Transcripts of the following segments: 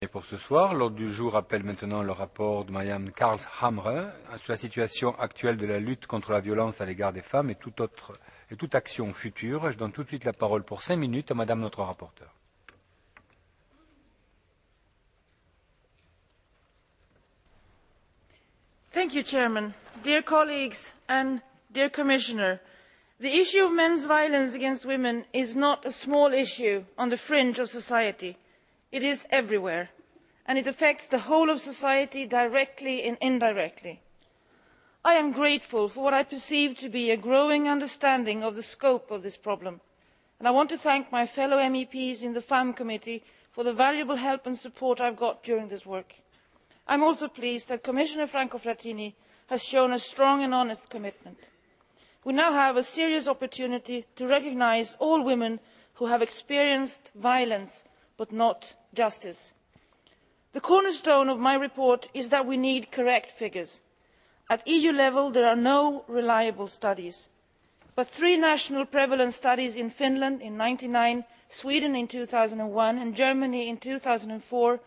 Et pour ce soir, l'ordre du jour appelle maintenant le rapport de Maria CARLSHAMRE sur la situation actuelle de la lutte contre la violence à l'égard des femmes et toute action future. Je donne tout de suite la parole pour 5 minutes à Madame notre rapporteure. Thank you, Chairman. Dear colleagues and dear Commissioner, the issue of men's violence against women is not a small issue on the fringe of society. It is everywhere, and it affects the whole of society directly and indirectly. I am grateful for what I perceive to be a growing understanding of the scope of this problem, and I want to thank my fellow MEPs in the FEMM Committee for the valuable help and support I have got during this work. I am also pleased that Commissioner Franco Frattini has shown a strong and honest commitment. We now have a serious opportunity to recognise all women who have experienced violence but not justice. The cornerstone of my report is that we need correct figures. At EU level there are no reliable studies, but 3 national prevalence studies in Finland in 1999, Sweden in 2001 and Germany in 2004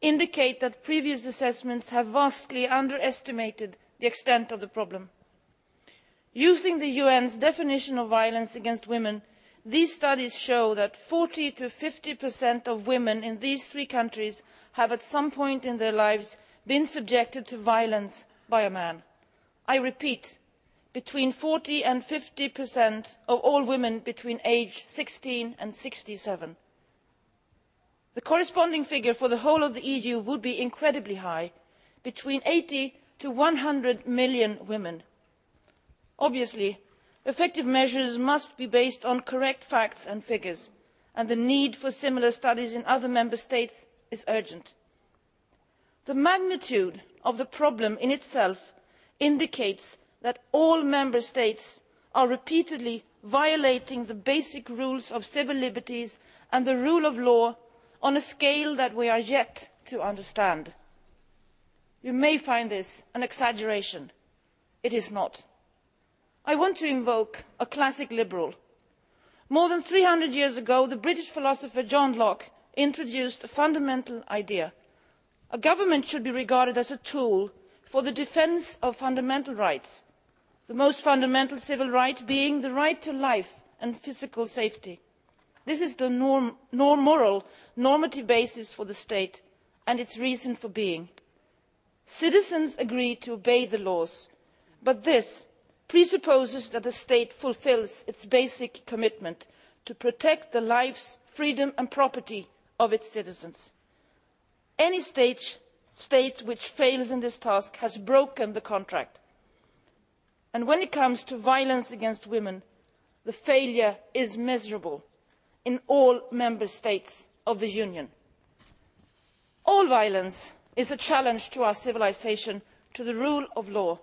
indicate that previous assessments have vastly underestimated the extent of the problem. Using the UN's definition of violence against women, these studies show that 40 to 50% of women in these 3 countries have at some point in their lives been subjected to violence by a man. I repeat, between 40 and 50% of all women between age 16 and 67. The corresponding figure for the whole of the EU would be incredibly high, between 80 to 100 million women. Obviously, effective measures must be based on correct facts and figures, and the need for similar studies in other Member States is urgent. The magnitude of the problem in itself indicates that all Member States are repeatedly violating the basic rules of civil liberties and the rule of law on a scale that we are yet to understand. You may find this an exaggeration. It is not. I want to invoke a classic liberal. More than 300 years ago, the British philosopher John Locke introduced a fundamental idea. A government should be regarded as a tool for the defence of fundamental rights, the most fundamental civil right being the right to life and physical safety. This is the moral, normative basis for the state and its reason for being. Citizens agree to obey the laws, but this presupposes that the state fulfils its basic commitment to protect the lives, freedom and property of its citizens. Any state which fails in this task has broken the contract. And when it comes to violence against women, the failure is miserable in all Member States of the Union. All violence is a challenge to our civilisation, to the rule of law.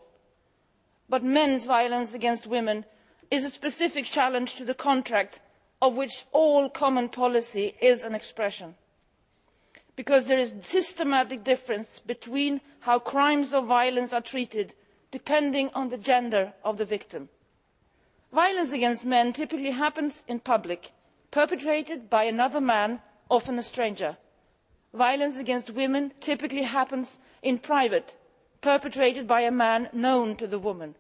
But men's violence against women is a specific challenge to the contract of which all common policy is an expression. Because there is a systematic difference between how crimes of violence are treated depending on the gender of the victim. Violence against men typically happens in public, perpetrated by another man, often a stranger. Violence against women typically happens in private, perpetrated by a man known to the woman.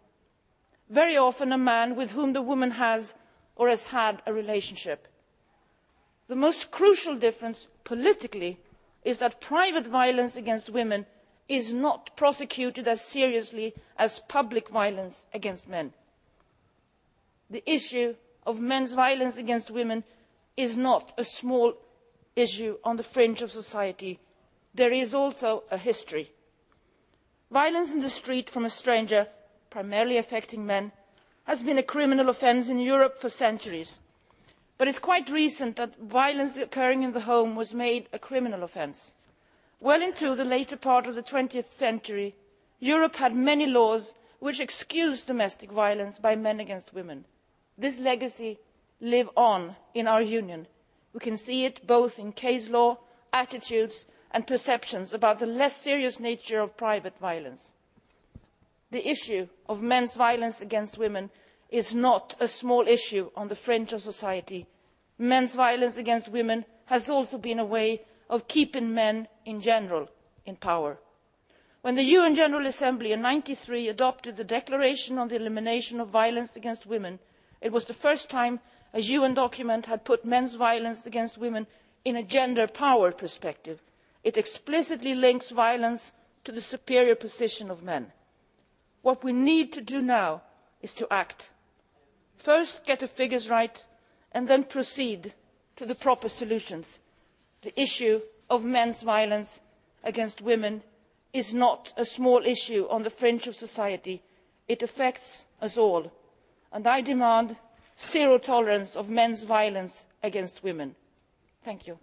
Very often a man with whom the woman has or has had a relationship. The most crucial difference politically is that private violence against women is not prosecuted as seriously as public violence against men. The issue of men's violence against women is not a small issue on the fringe of society. There is also a history. Violence in the street from a stranger, primarily affecting men, has been a criminal offence in Europe for centuries. But it is quite recent that violence occurring in the home was made a criminal offence. Well into the later part of the 20th century, Europe had many laws which excused domestic violence by men against women. This legacy lives on in our Union. We can see it both in case law, attitudes and perceptions about the less serious nature of private violence. The issue of men's violence against women is not a small issue on the fringe of society. Men's violence against women has also been a way of keeping men in general in power. When the UN General Assembly in 1993 adopted the Declaration on the Elimination of Violence Against Women, it was the first time a UN document had put men's violence against women in a gender power perspective. It explicitly links violence to the superior position of men. What we need to do now is to act. First, get the figures right, and then proceed to the proper solutions. The issue of men's violence against women is not a small issue on the fringe of society. It affects us all. And I demand zero tolerance of men's violence against women. Thank you.